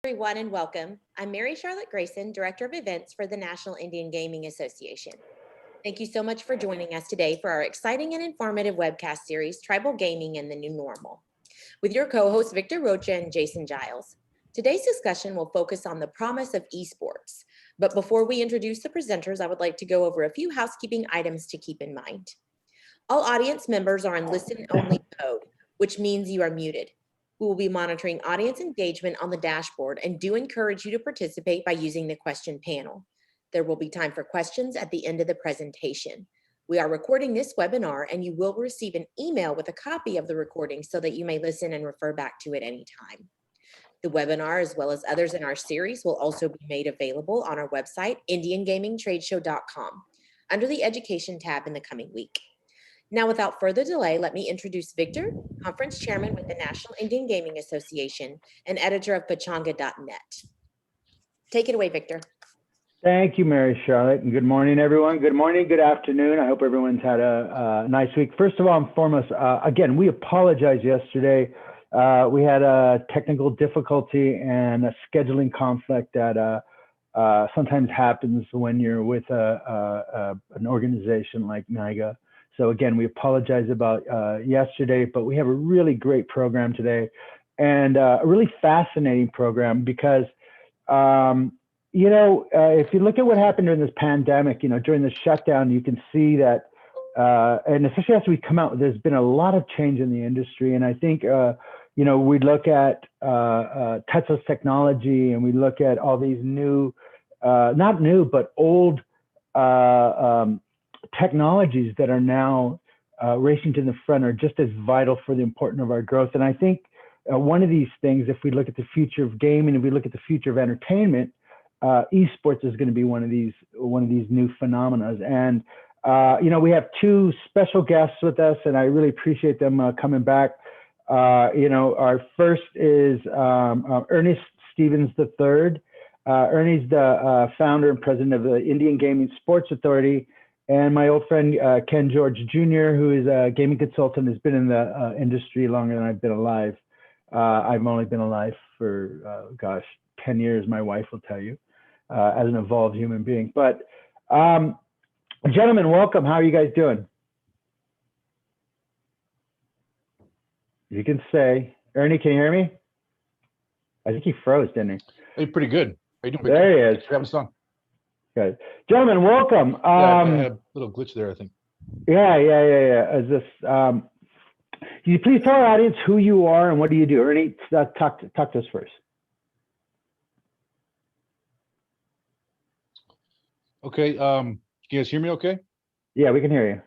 Everyone, and welcome. I'm Mary Charlotte Grayson, Director of Events for the National Indian Gaming Association. Thank you so much for joining us today for our exciting and informative webcast series, Tribal Gaming and the New Normal, with your co-hosts Victor Rocha and Jason Giles. Today's discussion will focus on the promise of eSports. But before we introduce the presenters, I would like to go over a few housekeeping items to keep in mind. All audience members are in listen-only mode, which means you are muted. We will be monitoring audience engagement on the dashboard and do encourage you to participate by using the question panel. There will be time for questions at the end of the presentation. We are recording this webinar and you will receive an email with a copy of the recording so that you may listen and refer back to it anytime. The webinar, as well as others in our series, will also be made available on our website, indiangamingtradeshow.com, under the Education tab in the coming week. Now, without further delay, let me introduce Victor, Conference Chairman with the National Indian Gaming Association and editor of Pachanga.net. Take it away, Victor. Thank you, Mary Charlotte, and good morning, everyone. Good morning, good afternoon. I hope everyone's had a nice week. First of all and foremost, again, we apologize yesterday. We had a technical difficulty and a scheduling conflict that sometimes happens when you're with an organization like NIGA. So again, we apologize about yesterday, but we have a really great program today and a really fascinating program because, if you look at what happened during this pandemic, during the shutdown, you can see that, and especially after we come out, there's been a lot of change in the industry. And I think, we look at touchless technology and we look at all these new, not new, but old technologies that are now racing to the front are just as vital for the importance of our growth. And I think one of these things, if we look at the future of gaming, if we look at the future of entertainment, eSports is going to be one of these new phenomena. And we have two special guests with us, and I really appreciate them coming back. Our first is Ernest Stevens III. Ernie's the founder and president of the Indian Gaming Sports Authority. And my old friend, Ken George Jr., who is a gaming consultant, has been in the industry longer than I've been alive. I've only been alive for, 10 years, my wife will tell you, as an evolved human being. But gentlemen, welcome. How are you guys doing? You can say, Ernie, can you hear me? I think he froze, didn't he? Hey, pretty good. How you doing? There he is. We having fun. Good. Gentlemen, welcome. I had a little glitch there, I think. Yeah. Is this, can you please tell our audience who you are and what do you do? Ernie, talk to us first. Okay. Can you guys hear me okay? Yeah, we can hear you.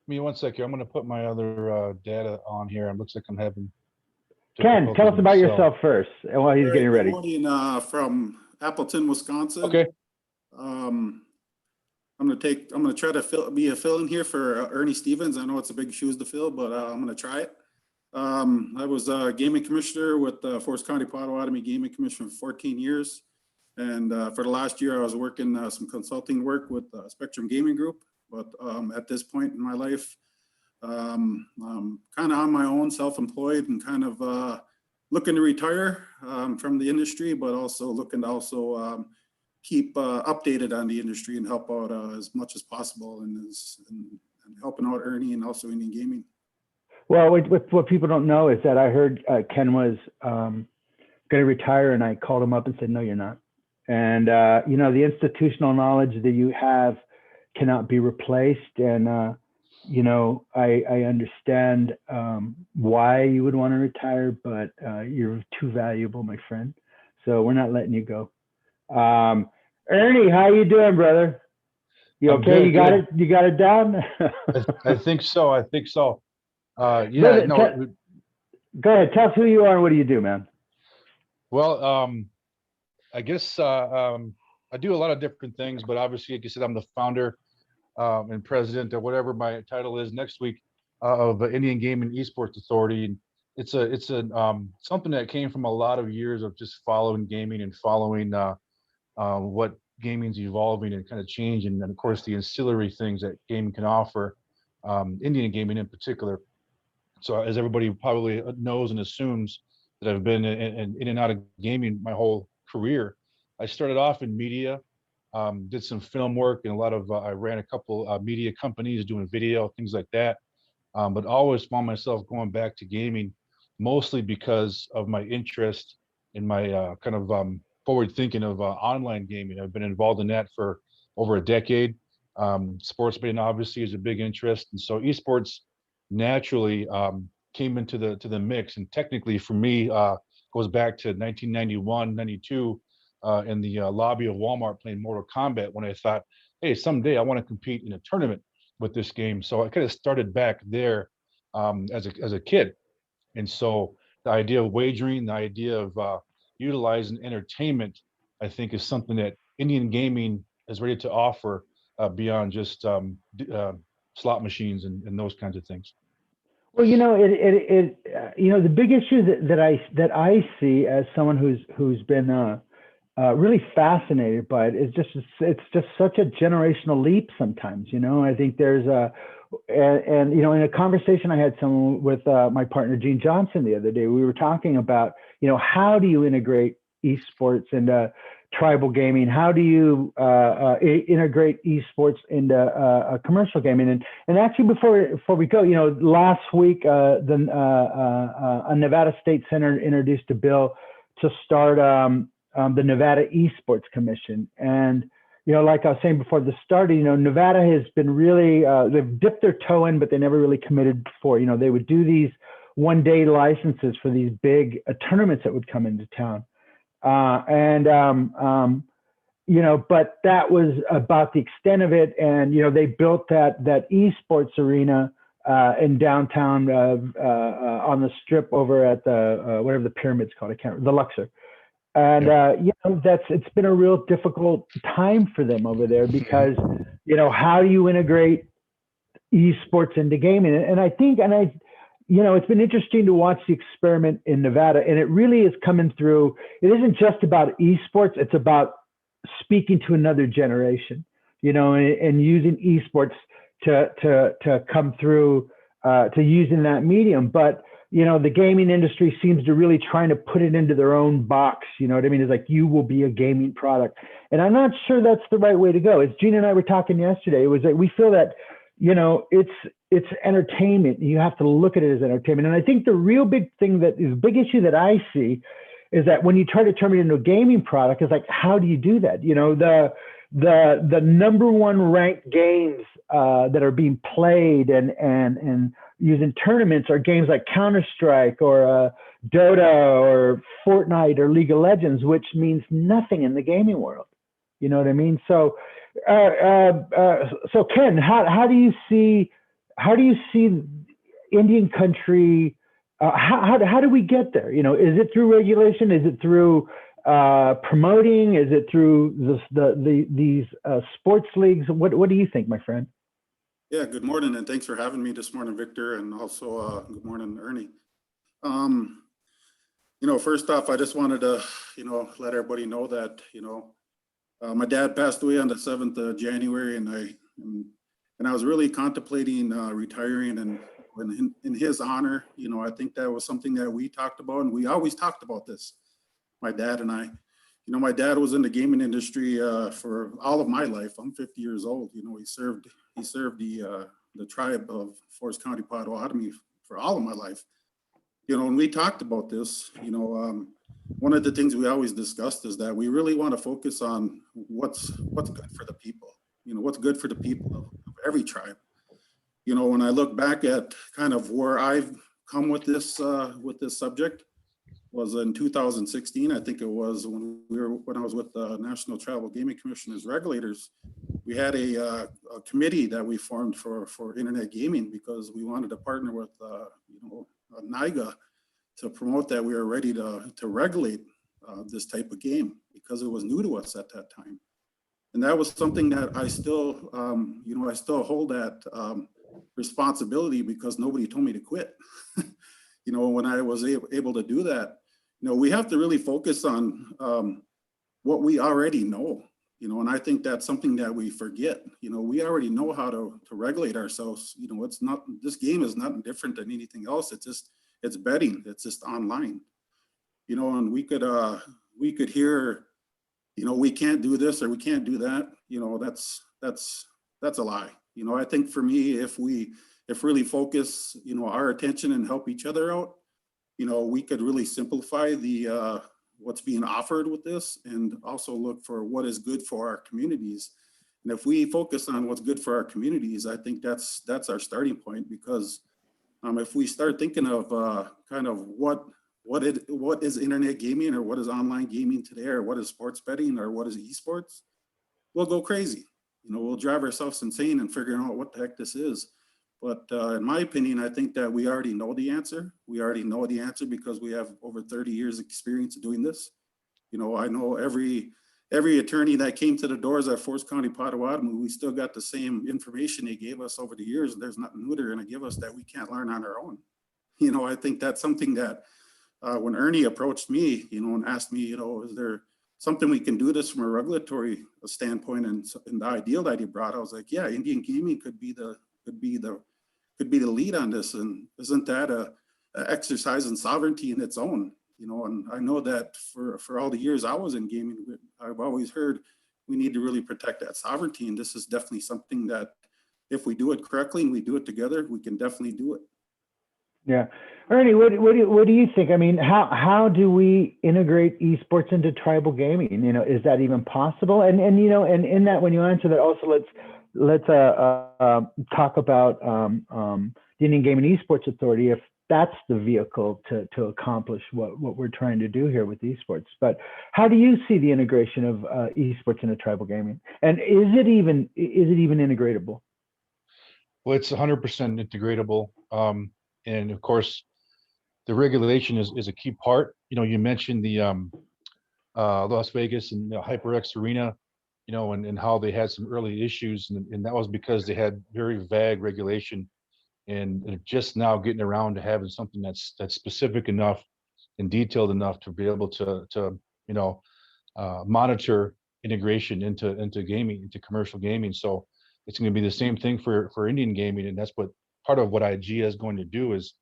Give me one second. I'm going to put my other data on here. It looks like I'm having. Ken, tell us about yourself first and while he's getting ready. Good morning, from Appleton, Wisconsin. Okay. I'm gonna try to be a fill-in here for Ernie Stevens. I know it's a big shoes to fill, but I'm gonna try it. I was a gaming commissioner with Forest County Potawatomi Gaming Commission for 14 years. And for the last year, I was working some consulting work with Spectrum Gaming Group. But at this point in my life, I'm kind of on my own, self-employed, and kind of looking to retire from the industry, but also looking to keep updated on the industry and help out as much as possible and helping out Ernie and also Indian Gaming. Well, what people don't know is that I heard Ken was going to retire, and I called him up and said, no, you're not. And, the institutional knowledge that you have cannot be replaced. And, I understand why you would want to retire, but you're too valuable, my friend. So we're not letting you go. Ernie, how you doing, brother? You okay? You got it? You got it down? I think so. Go ahead. Tell us who you are and what do you do, man? Well, I guess I do a lot of different things, but obviously, like you said, I'm the founder and president or whatever my title is next week of Indian Gaming Esports Authority. And it's something that came from a lot of years of just following gaming and following what gaming's evolving and kind of changing, and of course the ancillary things that gaming can offer, Indian gaming in particular. So as everybody probably knows and assumes that I've been in and out of gaming my whole career. I started off in media, did some film work and a lot of, I ran a couple media companies doing video, things like that. But always found myself going back to gaming, mostly because of my interest in my kind of forward thinking of online gaming. I've been involved in that for over a decade. Sports betting obviously is a big interest, and so esports naturally came into the mix. And technically, for me, goes back to 1991, 92, in the lobby of Walmart playing Mortal Kombat when I thought, hey, someday I want to compete in a tournament with this game. So I kind of started back there as a kid. And so the idea of wagering, the idea of utilizing entertainment, I think is something that Indian gaming is ready to offer beyond just slot machines and those kinds of things. Well, the big issue that I see as someone who's been really fascinated by it is it's just such a generational leap sometimes. I think there's in a conversation I had with my partner Gene Johnson the other day, we were talking about how do you integrate esports into tribal gaming? How do you integrate esports into commercial gaming? And actually, before we go, last week a Nevada State Senator introduced a bill to start the Nevada Esports Commission. And like I was saying before the start, Nevada has been really they've dipped their toe in, but they never really committed before. They would do these one-day licenses for these big tournaments that would come into town. But that was about the extent of it. And, they built that esports arena in downtown on the strip over at the, whatever the pyramid's called, the Luxor. And, it's been a real difficult time for them over there because, how do you integrate esports into gaming? And I think, it's been interesting to watch the experiment in Nevada, and it really is coming through. It isn't just about esports; it's about speaking to another generation, and using esports to come through to using that medium. But the gaming industry seems to really trying to put it into their own box. You know what I mean? It's like you will be a gaming product, and I'm not sure that's the right way to go. As Gene and I were talking yesterday, it was that we feel that it's entertainment. You have to look at it as entertainment. And I think the real big thing big issue that I see is that when you try to turn it into a gaming product, it's like, how do you do that? The number one ranked games that are being played and using tournaments are games like Counter-Strike or Dota or Fortnite or League of Legends, which means nothing in the gaming world. You know what I mean? So, so Ken, how do you see Indian country? How do we get there? Is it through regulation? Is it through promoting? Is it through these sports leagues? What do you think, my friend? Yeah, good morning, and thanks for having me this morning, Victor, and also good morning, Ernie. First off, I just wanted to, let everybody know that, my dad passed away on the 7th of January, and I was really contemplating retiring, and in his honor, I think that was something that we talked about, and we always talked about this, my dad and I. My dad was in the gaming industry for all of my life. I'm 50 years old. He served the tribe of Forest County, Potawatomi for all of my life. When we talked about this, one of the things we always discussed is that we really want to focus on what's good for the people. What's good for the people of every tribe. When I look back at kind of where I've come with this subject, was in 2016. I think it was when I was with the National Tribal Gaming Commission as regulators. We had a committee that we formed for internet gaming because we wanted to partner with NIGA to promote that we were ready to regulate this type of game because it was new to us at that time. And that was something that I still hold that responsibility because nobody told me to quit. When I was able to do that, we have to really focus on what we already know. and I think that's something that we forget. We already know how to regulate ourselves. It's not, this game is not different than anything else. It's betting. It's just online. And we could hear, we can't do this or we can't do that. That's a lie. I think for me, if really focus, our attention and help each other out, we could really simplify the what's being offered with this, and also look for what is good for our communities. And if we focus on what's good for our communities, I think that's our starting point. Because if we start thinking of kind of what is internet gaming, or what is online gaming today, or what is sports betting, or what is esports, we'll go crazy. We'll drive ourselves insane and figuring out what the heck this is. But in my opinion, I think that we already know the answer. We already know the answer because we have over 30 years experience doing this. I know every attorney that came to the doors at Forest County Potawatomi, we still got the same information they gave us over the years. There's nothing new they're going to give us that we can't learn on our own. I think that's something that when Ernie approached me, and asked me, is there something we can do this from a regulatory standpoint, and the ideal that he brought, I was like, yeah, Indian gaming could be the lead on this. And isn't that a exercise in sovereignty in its own? And I know that for all the years I was in gaming, I've always heard we need to really protect that sovereignty. And this is definitely something that if we do it correctly and we do it together, we can definitely do it. Yeah. Ernie, what do you think? I mean, how do we integrate esports into tribal gaming? Is that even possible? And in that, when you answer that, also let's talk about the Indian Gaming Esports Authority, if that's the vehicle to accomplish what we're trying to do here with esports. But how do you see the integration of esports into tribal gaming? And is it even integratable? Well, it's 100% integratable. And of course, the regulation is a key part. You mentioned the Las Vegas and the HyperX Arena, and how they had some early issues, and that was because they had very vague regulation, and they're just now getting around to having something that's specific enough and detailed enough to be able to monitor integration into gaming, into commercial gaming. So it's going to be the same thing for Indian gaming, and that's what part of what IGA is going to do, is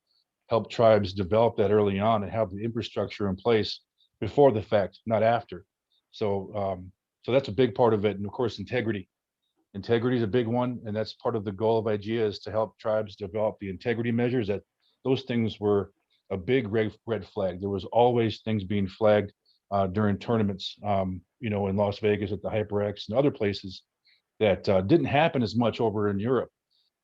help tribes develop that early on and have the infrastructure in place before the fact, not after. So that's a big part of it. And of course, integrity. Integrity is a big one, and that's part of the goal of IGA, is to help tribes develop the integrity measures. That those things were a big red flag. There was always things being flagged during tournaments, in Las Vegas at the HyperX and other places that didn't happen as much over in Europe.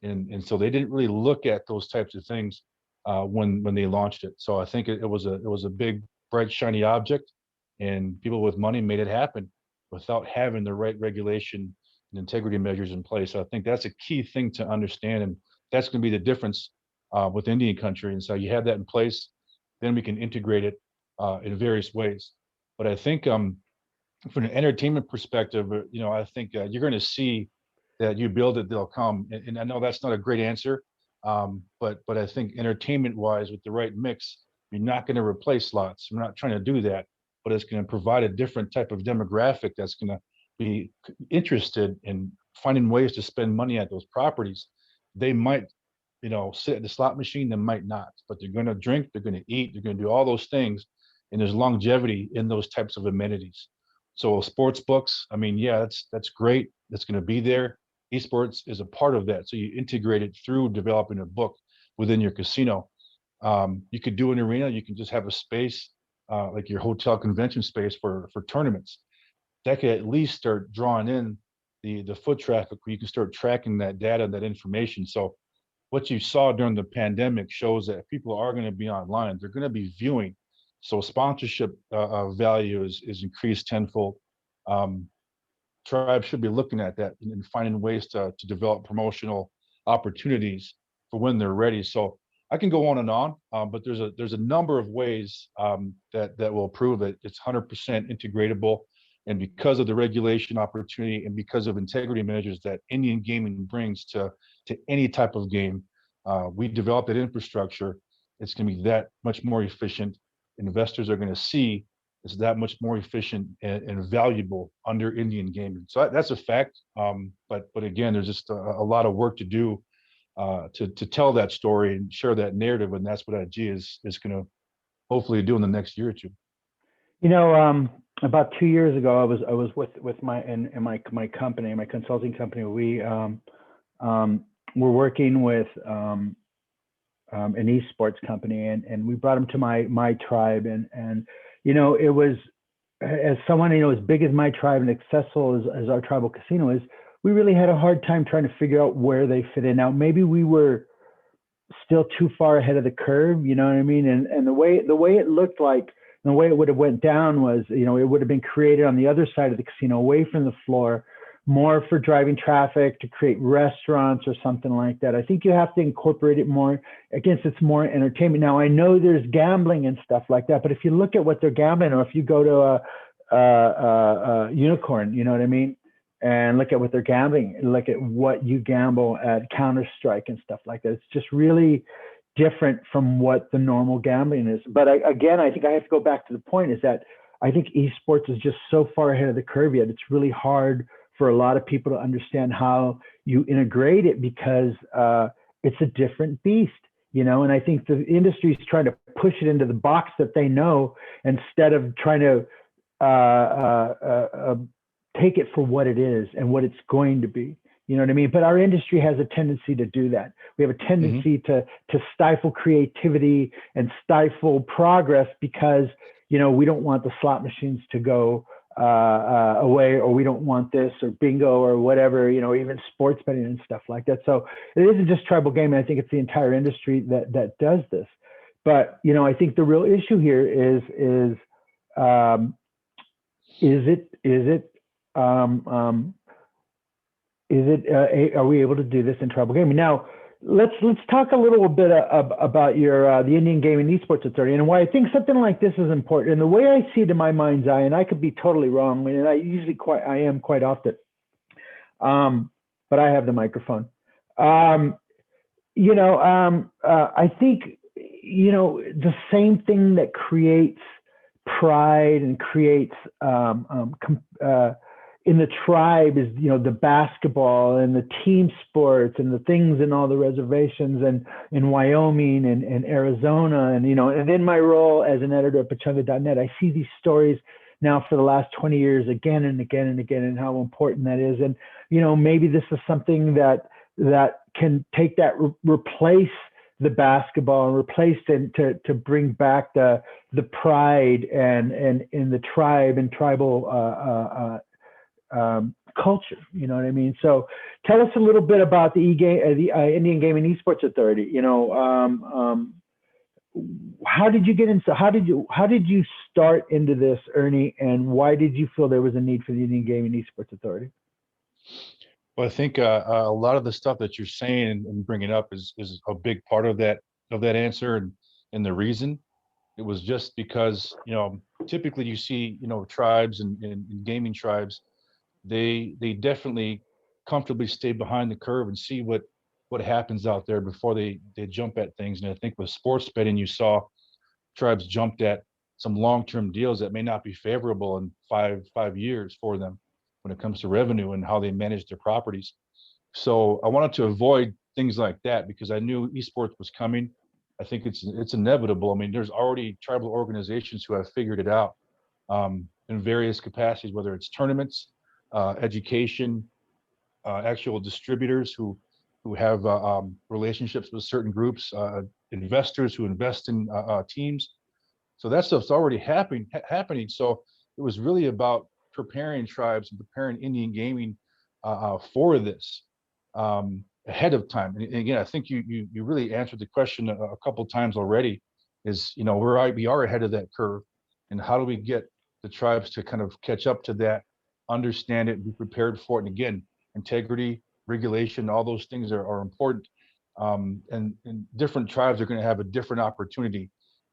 And so they didn't really look at those types of things when they launched it. So I think it was a big, bright, shiny object, and people with money made it happen without having the right regulation and integrity measures in place. So I think that's a key thing to understand, and that's going to be the difference with Indian country. And so you have that in place, then we can integrate it in various ways. But I think from an entertainment perspective, I think you're going to see that you build it, they'll come. And I know that's not a great answer, but I think entertainment wise, with the right mix, you're not going to replace slots. We're not trying to do that, but it's going to provide a different type of demographic that's going to be interested in finding ways to spend money at those properties. They might, sit at the slot machine, they might not, but they're going to drink, they're going to eat, they're going to do all those things. And there's longevity in those types of amenities. So sports books, I mean, yeah, that's great. That's going to be there. Esports is a part of that. So you integrate it through developing a book within your casino. You could do an arena. You can just have a space like your hotel convention space for tournaments. That could at least start drawing in the foot traffic, where you can start tracking that data, that information. So what you saw during the pandemic shows that people are going to be online. They're going to be viewing. So sponsorship value is increased tenfold. Tribes should be looking at that and finding ways to develop promotional opportunities for when they're ready. So I can go on and on, but there's a number of ways that will prove that it's 100% integratable. And because of the regulation opportunity and because of integrity measures that Indian gaming brings to any type of game, we develop that infrastructure. It's going to be that much more efficient. Investors are going to see is that much more efficient and valuable under Indian gaming. So that's a fact. But again, there's just a lot of work to do to tell that story and share that narrative, and that's what IG is going to hopefully do in the next year or two. You know, about 2 years ago, I was with my company, my consulting company. We were working with an eSports company, and we brought them to my tribe, and you know, it was, as someone, you know, as big as my tribe and accessible as our tribal casino is, we really had a hard time trying to figure out where they fit in. Now, maybe we were still too far ahead of the curve, you know what I mean? And the way it looked like, and the way it would have went down was, you know, it would have been created on the other side of the casino, away from the floor, more for driving traffic, to create restaurants or something like that. I think you have to incorporate it more. Again, it's more entertainment. Now, I know there's gambling and stuff like that, but if you look at what they're gambling, or if you go to a Unicorn, you know what I mean, and look at what they're gambling, look at what you gamble at Counter-Strike and stuff like that. It's just really different from what the normal gambling is. But again, I think I have to go back to the point, is that I think esports is just so far ahead of the curve yet. It's really hard for a lot of people to understand how you integrate it, because it's a different beast, you know. And I think the industry is trying to push it into the box that they know, instead of trying to take it for what it is and what it's going to be. You know what I mean? But our industry has a tendency to do that. We have a tendency to stifle creativity and stifle progress, because, you know, we don't want the slot machines to go away, or we don't want this, or bingo, or whatever, you know, even sports betting and stuff like that. So it isn't just tribal gaming. I think it's the entire industry that does this. But, you know, I think the real issue here is are we able to do this in tribal gaming? Now, let's talk a little bit about your the Indian Gaming Esports Authority, and why I think something like this is important. And the way I see it in my mind's eye, and I could be totally wrong, and I am quite often, but I have the microphone. I think, you know, the same thing that creates pride and creates in the tribe is, you know, the basketball and the team sports and the things in all the reservations, and in Wyoming and Arizona. And, you know, and in my role as an editor at Pechanga.net, I see these stories now for the last 20 years again and again and again, and how important that is. And, you know, maybe this is something that can take that, replace the basketball, and replace it to bring back the pride and in the tribe and tribal culture, you know what I mean? So tell us a little bit about the Indian Gaming Esports Authority. You know, how did you get into? How did you start into this, Ernie? And why did you feel there was a need for the Indian Gaming Esports Authority? Well, I think a lot of the stuff that you're saying and bringing up is a big part of that answer, and the reason. It was just because, you know, typically you see, you know, tribes and gaming tribes, they definitely comfortably stay behind the curve and see what happens out there before they jump at things. And I think with sports betting, you saw tribes jumped at some long-term deals that may not be favorable in five years for them when it comes to revenue and how they manage their properties. So I wanted to avoid things like that, because I knew esports was coming. I think it's inevitable. I mean, there's already tribal organizations who have figured it out in various capacities, whether it's tournaments, education, actual distributors who have relationships with certain groups, investors who invest in teams. So that stuff's already happening. So it was really about preparing tribes and preparing Indian gaming for this ahead of time. And again, I think you really answered the question a couple times already. Is, you know, we are ahead of that curve, and how do we get the tribes to kind of catch up to that, understand it, and be prepared for it? And again, integrity, regulation, all those things are important. And different tribes are going to have a different opportunity.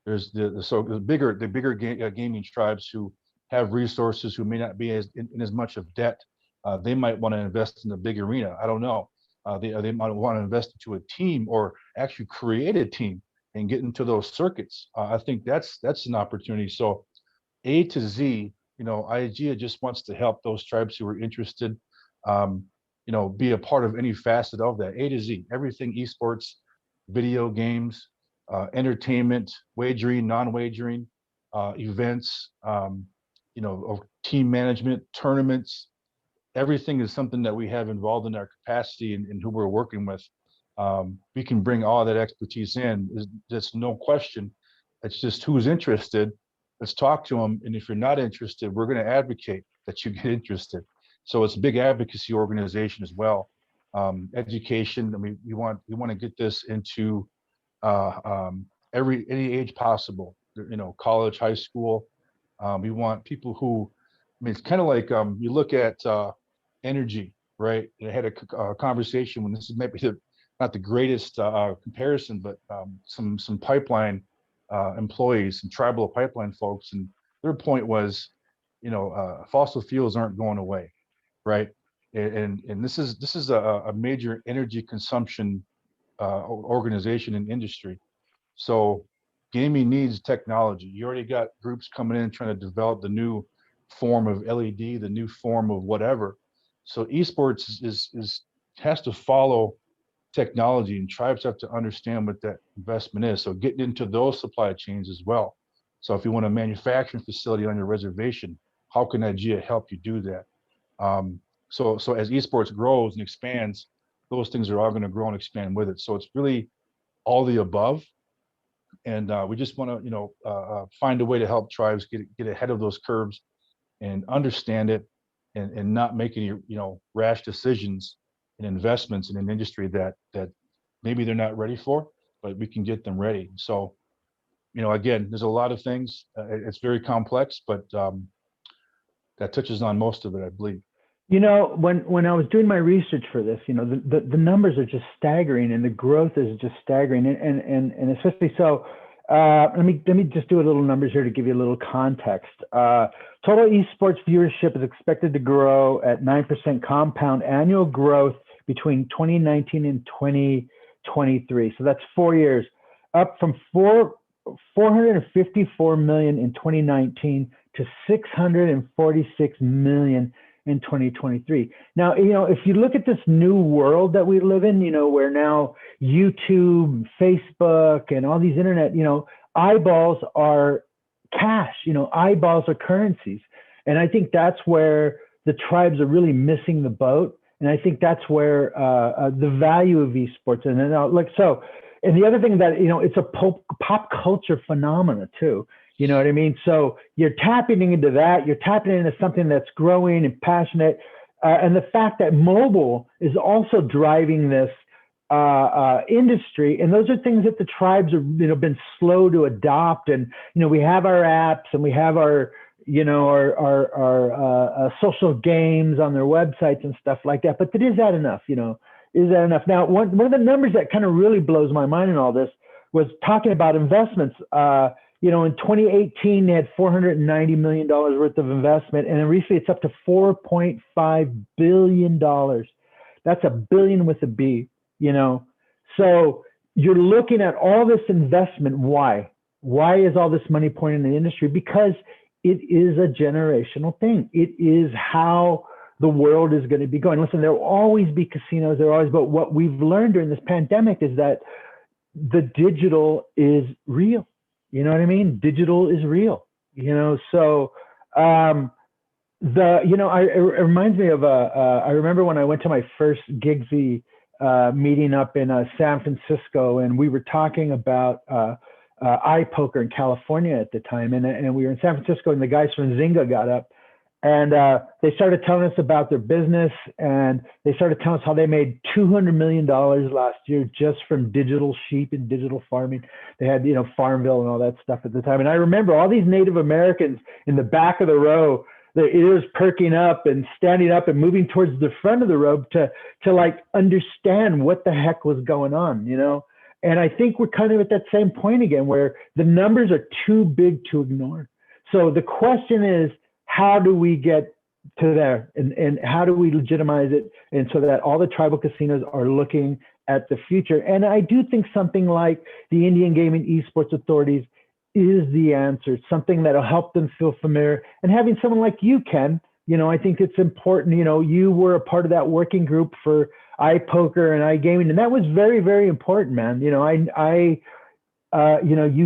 There's the bigger gaming tribes who have resources, who may not be in as much of debt. They might want to invest in the big arena. I don't know. They might want to invest into a team, or actually create a team and get into those circuits. I think that's an opportunity. So A to Z, IGA just wants to help those tribes who are interested, be a part of any facet of that. A to Z, everything esports, video games, entertainment, wagering, non-wagering, events, of team management, tournaments. Everything is something that we have involved in our capacity and who we're working with. We can bring all that expertise in. There's no question. It's just who's interested. Let's talk to them. And if you're not interested, we're going to advocate that you get interested. So it's a big advocacy organization as well. Education. I mean, we want to get this into any age possible. College, high school. We want people who. I mean, it's kind of like you look at energy, right? And I had a conversation when this is maybe not the greatest comparison, but some pipeline employees, some tribal pipeline folks, and their point was, fossil fuels aren't going away, right? And this is a major energy consumption organization and industry. So gaming needs technology. You already got groups coming in trying to develop the new form of LED, the new form of whatever. So esports has to follow technology, and tribes have to understand what that investment is. So getting into those supply chains as well. So if you want a manufacturing facility on your reservation, how can IGEA help you do that? So as esports grows and expands, those things are all going to grow and expand with it. So it's really all the above. And we just want to, find a way to help tribes get ahead of those curves and understand it, and not make any, rash decisions and investments in an industry that maybe they're not ready for, but we can get them ready. So, again, there's a lot of things. It's very complex, but that touches on most of it, I believe. When I was doing my research for this, the numbers are just staggering, and the growth is just staggering, and especially so. Let me just do a little numbers here to give you a little context. Total esports viewership is expected to grow at 9% compound annual growth between 2019 and 2023. So that's 4 years, up from 454 million in 2019 to 646 million in 2023. Now, if you look at this new world that we live in, where now YouTube, Facebook, and all these internet, eyeballs are cash, eyeballs are currencies. And I think that's where the tribes are really missing the boat. And I think that's where the value of esports. And then and the other thing that, it's a pop culture phenomena too. You know what I mean? So you're tapping into that. You're tapping into something that's growing and passionate. And the fact that mobile is also driving this industry. And those are things that the tribes have been slow to adopt. And, we have our apps and we have our social games on their websites and stuff like that. But is that enough? Is that enough? Now, one of the numbers that kind of really blows my mind in all this was talking about investments. In 2018, they had $490 million worth of investment, and then recently it's up to $4.5 billion. That's a billion with a B, So you're looking at all this investment. Why? Why is all this money pouring in the industry? Because it is a generational thing. It is how the world is going to be going. Listen, there will always be casinos. But what we've learned during this pandemic is that the digital is real. You know what I mean? Digital is real, so it reminds me of I remember when I went to my first Gigsy meeting up in San Francisco, and we were talking about iPoker in California at the time. And we were in San Francisco, and the guys from Zynga got up, and they started telling us about their business, and they started telling us how they made $200 million last year just from digital sheep and digital farming. They had, Farmville and all that stuff at the time. And I remember all these Native Americans in the back of the row, their ears perking up and standing up and moving towards the front of the row to like understand what the heck was going on, And I think we're kind of at that same point again, where the numbers are too big to ignore. So the question is, how do we get to there, and how do we legitimize it, and so that all the tribal casinos are looking at the future? And I do think something like the Indian Gaming Esports Authorities is the answer. It's something that'll help them feel familiar. And having someone like you, Ken, I think it's important. You were a part of that working group for iPoker and iGaming, and that was very, very important, man. You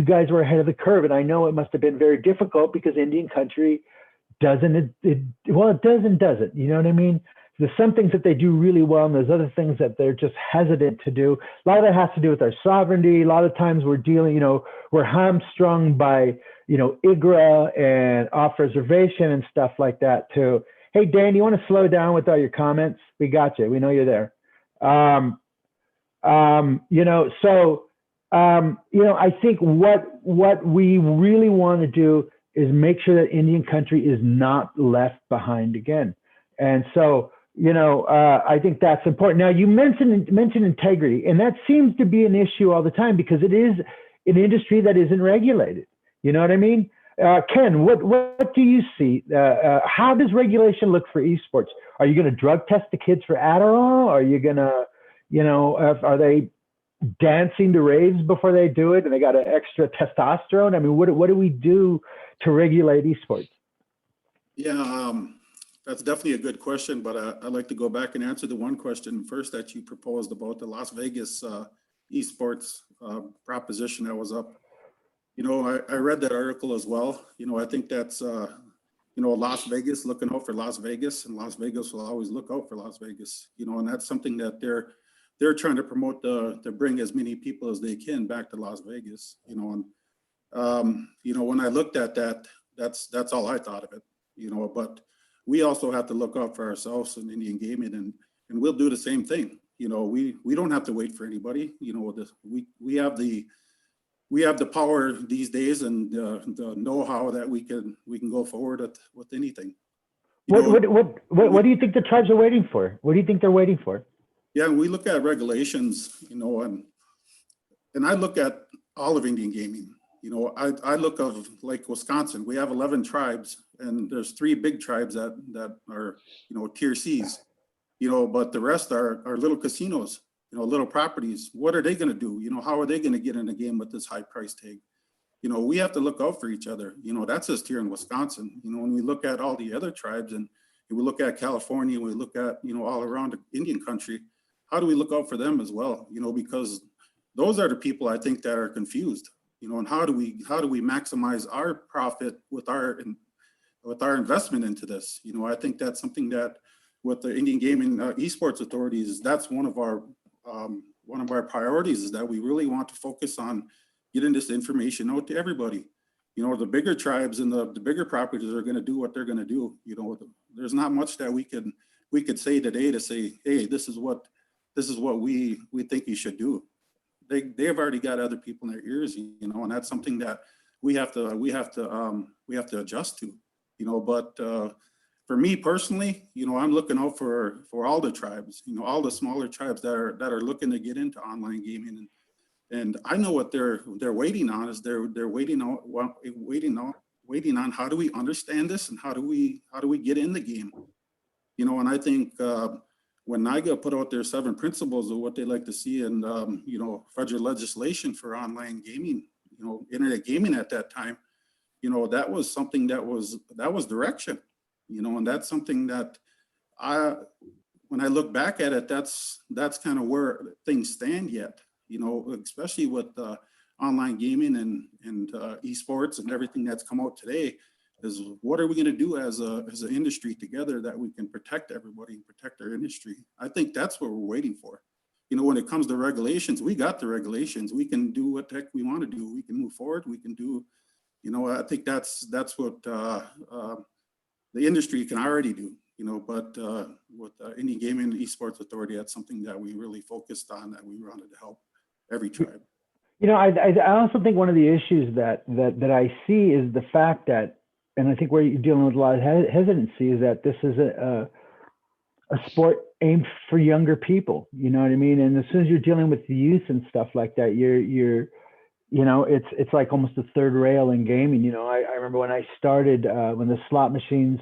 guys were ahead of the curve, and I know it must have been very difficult because Indian country doesn't, well, it does and doesn't, you know what I mean? There's some things that they do really well, and there's other things that they're just hesitant to do. A lot of that has to do with our sovereignty. A lot of times we're dealing, we're hamstrung by, IGRA and off reservation and stuff like that too. Hey, Dan, you want to slow down with all your comments? We got you. We know you're there. I think what we really want to do is make sure that Indian country is not left behind again. And so, I think that's important. Now, you mentioned integrity, and that seems to be an issue all the time because it is an industry that isn't regulated. You know what I mean? Ken, what do you see? How does regulation look for esports? Are you going to drug test the kids for Adderall? Are you going to, are they dancing to raves before they do it and they got an extra testosterone? I mean, what do we do to regulate esports? Yeah, that's definitely a good question, but I'd like to go back and answer the one question first that you proposed about the Las Vegas esports proposition that was up. I read that article as well. I think that's, Las Vegas, looking out for Las Vegas, and Las Vegas will always look out for Las Vegas, and that's something that they're trying to promote to bring as many people as they can back to Las Vegas, and when I looked at that, that's all I thought of it, but we also have to look out for ourselves in Indian gaming, and we'll do the same thing. We don't have to wait for anybody. We have the power these days and the know-how that we can go forward with anything. What do you think the tribes are waiting for? What do you think they're waiting for? Yeah, we look at regulations, and I look at all of Indian gaming. I look of like Wisconsin. We have 11 tribes, and there's 3 big tribes that are tier C's. But the rest are little casinos, little properties. What are they going to do? How are they going to get in the game with this high price tag? We have to look out for each other. That's just here in Wisconsin. When we look at all the other tribes and we look at California, we look at, all around the Indian country, how do we look out for them as well? Because those are the people I think that are confused, and how do we maximize our profit with our investment into this? I think that's something that with the Indian Gaming eSports authorities, that's one of our priorities, is that we really want to focus on getting this information out to everybody. The bigger tribes and the bigger properties are going to do what they're going to do. There's not much that we could say today to say, hey, this is what we think you should do. They've already got other people in their ears, and that's something that we have to adjust to, But for me personally, I'm looking out for all the tribes, all the smaller tribes that are looking to get into online gaming, and I know what they're waiting on is they're waiting on how do we understand this and how do we get in the game, And I think when NIGA put out their 7 principles of what they like to see in federal legislation for online gaming, internet gaming at that time, that was something that was direction, and that's something that when I look back at it, that's kind of where things stand yet, especially with online gaming and esports and everything that's come out today. Is what are we going to do as an industry together that we can protect everybody and protect our industry? I think that's what we're waiting for. When it comes to regulations, we got the regulations. We can do what the heck we want to do. We can move forward. We can do, I think that's what the industry can already do. But with Indian Gaming and Esports Authority, that's something that we really focused on, that we wanted to help every tribe. I also think one of the issues that I see is the fact that, and I think where you're dealing with a lot of hesitancy, is that this is a sport aimed for younger people. You know what I mean? And as soon as you're dealing with the youth and stuff like that, you're it's like almost a third rail in gaming. I remember when I started, when the slot machines,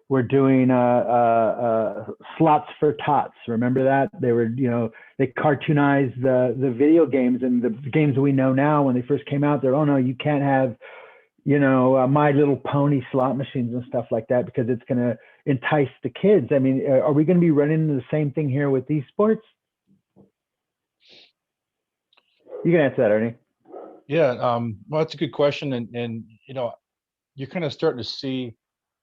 were doing slots for tots. Remember that? They were, they cartoonized the video games, and the games we know now when they first came out, they're, oh no, you can't have, My Little Pony slot machines and stuff like that because it's going to entice the kids. I mean, are we going to be running into the same thing here with esports? You can answer that, Ernie. Yeah, well, that's a good question, and you're kind of starting to see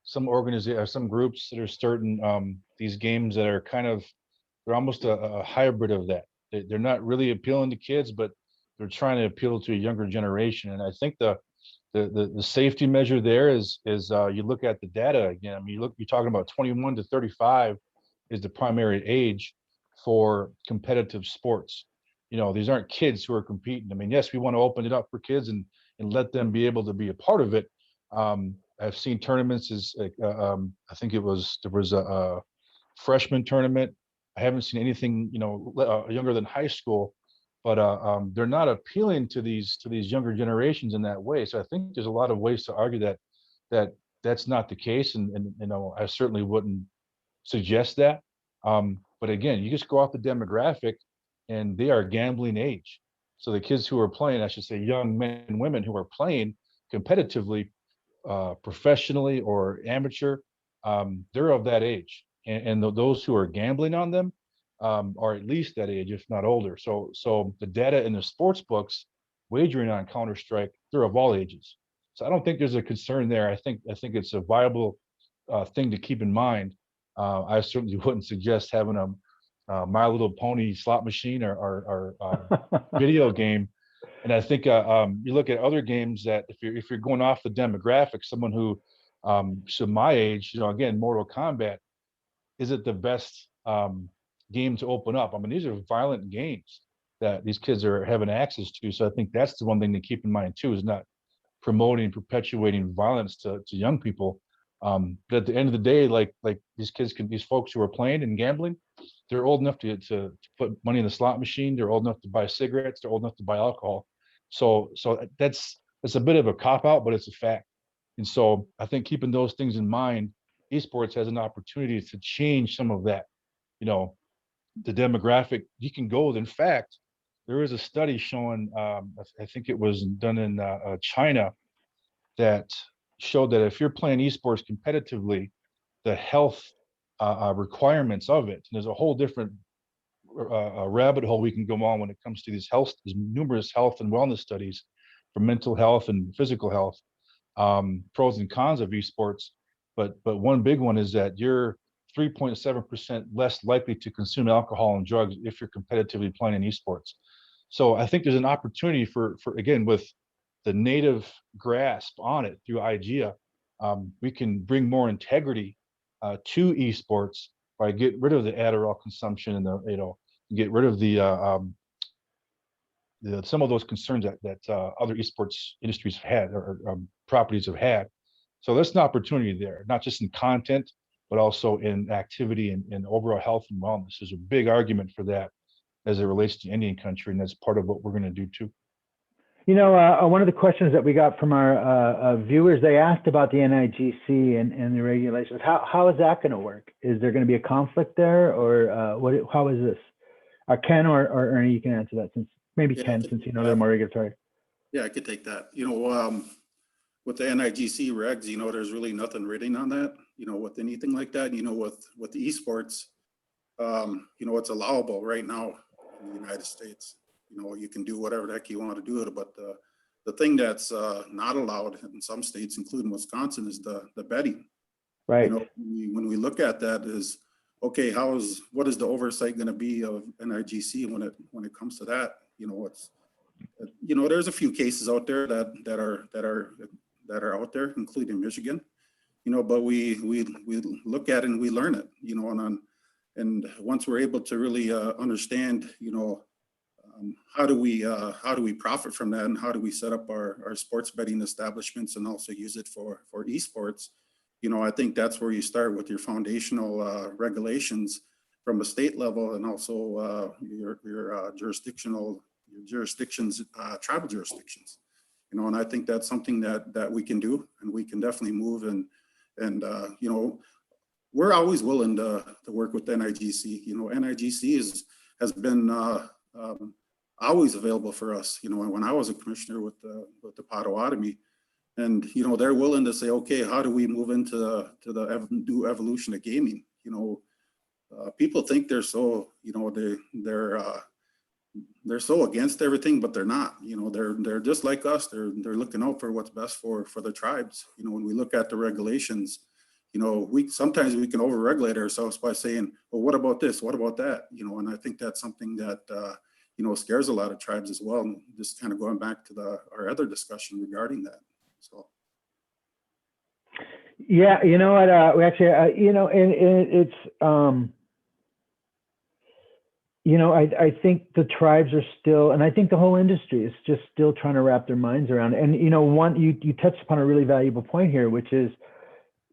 some organizations, some groups that are starting these games that are they're almost a hybrid of that. They're not really appealing to kids, but they're trying to appeal to a younger generation. And I think the safety measure there is you look at the data again. I mean, you're talking about 21 to 35 is the primary age for competitive sports. These aren't kids who are competing. I mean, yes, we want to open it up for kids and let them be able to be a part of it. I've seen tournaments I think there was a freshman tournament. I haven't seen anything, younger than high school, but they're not appealing to these younger generations in that way. So I think there's a lot of ways to argue that's not the case, and I certainly wouldn't suggest that. But again, you just go off the demographic, and they are gambling age. So the kids who are playing, I should say, young men and women who are playing competitively, professionally or amateur, they're of that age, and those who are gambling on them are at least that age, if not older. So the data in the sports books wagering on Counter-Strike, they're of all ages. So I don't think there's a concern there. I think it's a viable thing to keep in mind. I certainly wouldn't suggest having a My Little Pony slot machine or video game. And I think you look at other games that if you're going off the demographic, someone who, so my age, again, Mortal Kombat, is it the best game to open up? I mean, these are violent games that these kids are having access to. So I think that's the one thing to keep in mind too, is not promoting, perpetuating violence to young people. But at the end of the day, like these folks who are playing and gambling, they're old enough to put money in the slot machine. They're old enough to buy cigarettes. They're old enough to buy alcohol. So that's a bit of a cop out, but it's a fact. And so I think keeping those things in mind, esports has an opportunity to change some of that. The demographic you can go with. In fact, there is a study showing, I think it was done in China, that showed that if you're playing esports competitively, the health requirements of it, and there's a whole different rabbit hole we can go on when it comes to these numerous health and wellness studies for mental health and physical health, pros and cons of esports. But one big one is that you're 3.7% less likely to consume alcohol and drugs if you're competitively playing in esports. So I think there's an opportunity for again, with the native grasp on it through IGEA, we can bring more integrity to esports by getting rid of the Adderall consumption and get rid of some of those concerns that other esports industries have had, or properties have had. So there's an opportunity there, not just in content, but also in activity and overall health and wellness. There's a big argument for that as it relates to Indian country, and that's part of what we're going to do too. One of the questions that we got from our viewers, they asked about the NIGC and the regulations. How is that going to work? Is there going to be a conflict there, or what? How is this? Ken or Ernie, you can answer that, since Ken, since they're more regulatory. Yeah, I could take that. With the NIGC regs, there's really nothing written on that. With anything like that, with the esports, it's allowable right now in the United States. You can do whatever the heck you want to do it, but the thing that's not allowed in some states, including Wisconsin, is the betting. Right. When we look at that, is okay. What is the oversight going to be of NIGC when it comes to that? There's a few cases out there that are out there, including Michigan. But we look at it and we learn it. And once we're able to really understand, how do we profit from that, and how do we set up our sports betting establishments and also use it for esports? I think that's where you start with your foundational regulations from a state level, and also your jurisdictions, tribal jurisdictions. And I think that's something that we can do, and we can definitely move. And we're always willing to work with NIGC. You know, NIGC has been always available for us. You know, when I was a commissioner with the Potawatomi, and you know, they're willing to say, okay, how do we move into the new evolution of gaming? You know, people think they're so, you know, they're so against everything, but they're not. You know, they're just like us. They're looking out for what's best for the tribes. You know, when we look at the regulations, you know, sometimes we can overregulate ourselves by saying, well, what about this? What about that? You know, and I think that's something that you know, scares a lot of tribes as well. And just kind of going back to our other discussion regarding that. So. Yeah, you know what? We actually, you know, and it's. You know, I think the tribes are still, and I think the whole industry is just still trying to wrap their minds around it. And, you know, you touched upon a really valuable point here, which is,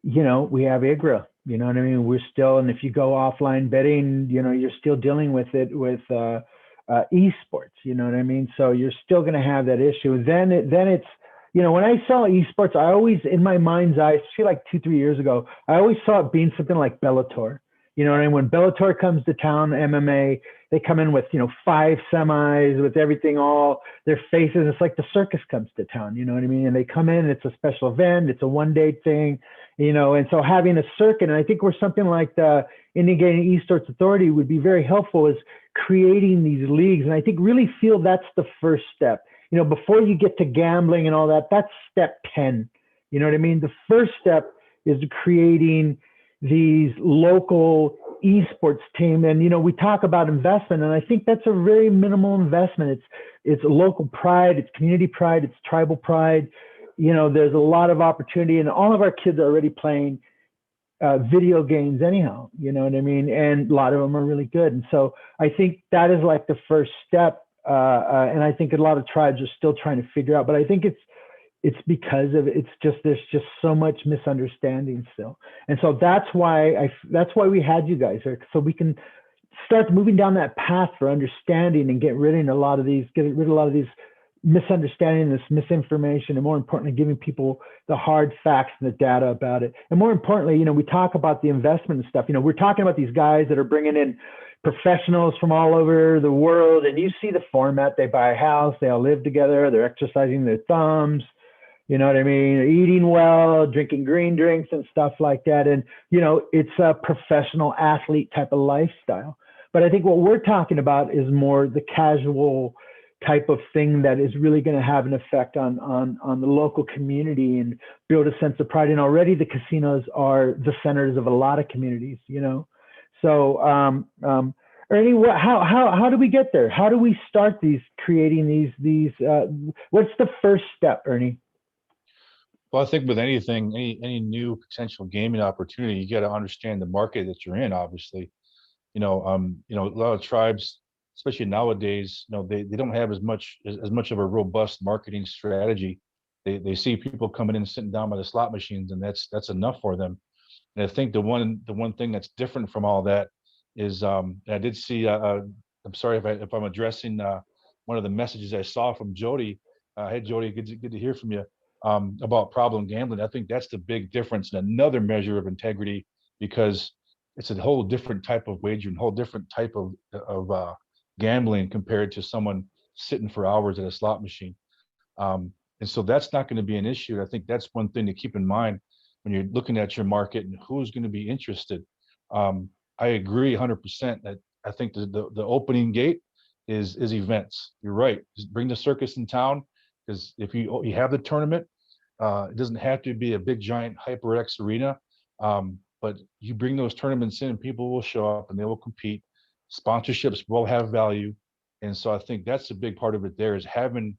you know, we have IGRA, you know what I mean? We're still, and if you go offline betting, you know, you're still dealing with it with eSports, you know what I mean? So you're still going to have that issue. Then it's, you know, when I saw eSports, I always, in my mind's eye, I feel like 2-3 years ago, I always saw it being something like Bellator. You know what I mean? When Bellator comes to town, MMA, they come in with, you know, 5 semis with everything, all their faces. It's like the circus comes to town, you know what I mean? And they come in, it's a special event, it's a one-day thing, you know, and so having a circuit, and I think where something like the Indian Gaming Esports Authority would be very helpful is creating these leagues. And I think really feel that's the first step. You know, before you get to gambling and all that, that's step 10. You know what I mean? The first step is creating these local esports team. And, you know, we talk about investment, and I think that's a very minimal investment. It's local pride, it's community pride, it's tribal pride. You know, there's a lot of opportunity, and all of our kids are already playing video games anyhow, you know what I mean? And a lot of them are really good. And so I think that is like the first step. And I think a lot of tribes are still trying to figure out, but I think it's because of, it's just, there's just so much misunderstanding still. And so that's why we had you guys here, so we can start moving down that path for understanding and get rid of a lot of these misunderstanding, this misinformation, and more importantly, giving people the hard facts and the data about it. And more importantly, you know, we talk about the investment and stuff, you know, we're talking about these guys that are bringing in professionals from all over the world, and you see the format, they buy a house, they all live together, they're exercising their thumbs, you know what I mean? Eating well, drinking green drinks and stuff like that. And, you know, it's a professional athlete type of lifestyle. But I think what we're talking about is more the casual type of thing that is really going to have an effect on the local community and build a sense of pride. And already the casinos are the centers of a lot of communities, you know? So, Ernie, how do we get there? How do we start creating these, what's the first step, Ernie? Well, I think with anything, any new potential gaming opportunity, you got to understand the market that you're in. Obviously, you know, a lot of tribes, especially nowadays, you know, they don't have as much of a robust marketing strategy. They see people coming in, sitting down by the slot machines, and that's enough for them. And I think the one thing that's different from all that is, I did see. I'm sorry if I'm addressing one of the messages I saw from Jody. Hey, Jody, good to hear from you. About problem gambling. I think that's the big difference and another measure of integrity, because it's a whole different type of wagering, whole different type of gambling compared to someone sitting for hours at a slot machine. And so that's not going to be an issue. I think that's one thing to keep in mind when you're looking at your market and who's going to be interested. I agree 100% that I think the opening gate is events. You're right. Just bring the circus in town, because if you have the tournament, it doesn't have to be a big giant HyperX arena, but you bring those tournaments in and people will show up and they will compete. Sponsorships will have value. And so I think that's a big part of it there, is having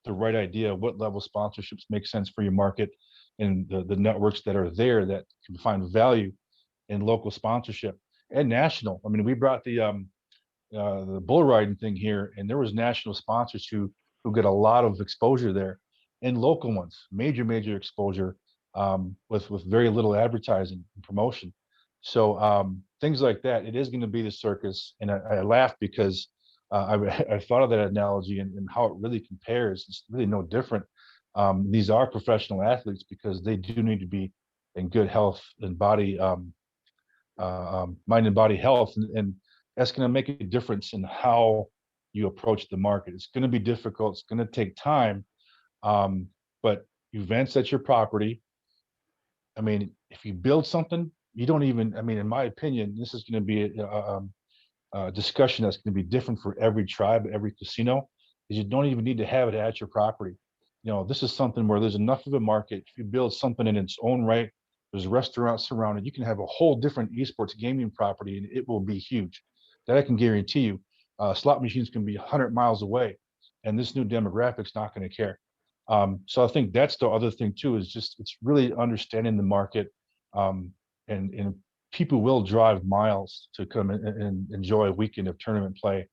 the right idea of what level sponsorships make sense for your market, and the networks that are there that can find value in local sponsorship and national. I mean, we brought the bull riding thing here, and there was national sponsors who get a lot of exposure there, and local ones, major exposure, with very little advertising and promotion. So things like that. It is going to be the circus, and I laugh because I thought of that analogy and how it really compares. It's really no different. These are professional athletes because they do need to be in good health and body mind and body health, and that's going to make a difference in how you approach the market. It's going to be difficult. It's going to take time, but events at your property. I mean, if you build something, you don't even. I mean, in my opinion, this is going to be a discussion that's going to be different for every tribe, every casino. Is you don't even need to have it at your property. This is something where there's enough of a market. If you build something in its own right, there's restaurants surrounded. You can have a whole different esports gaming property, and it will be huge. That I can guarantee you. Slot machines can be 100 miles away, and this new demographic's not going to care. So I think that's the other thing too. Is just it's really understanding the market, and people will drive miles to come and enjoy a weekend of tournament play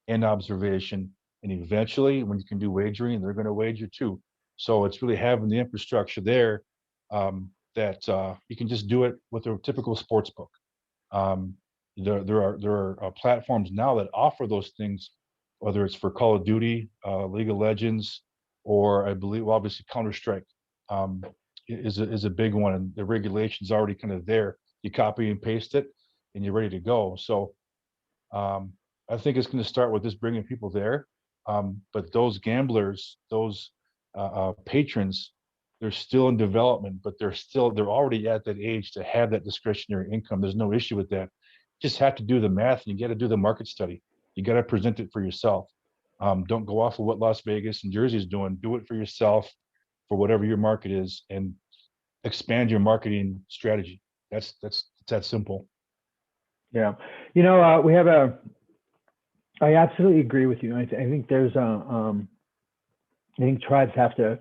and observation. And eventually, when you can do wagering, they're going to wager too. So it's really having the infrastructure there, that you can just do it with a typical sports book. There are platforms now that offer those things, whether it's for Call of Duty, League of Legends, or I believe obviously Counter-Strike, is a big one, and the regulation's already kind of there. You copy and paste it, and you're ready to go. So I think it's going to start with just bringing people there. But those gamblers, those patrons, they're still in development, but they're already at that age to have that discretionary income. There's no issue with that. You just have to do the math, and you got to do the market study. You got to present it for yourself. Don't go off of what Las Vegas and Jersey is doing. Do it for yourself, for whatever your market is, and expand your marketing strategy. That's that simple. Yeah. We have I absolutely agree with you. I think there's I think tribes have to,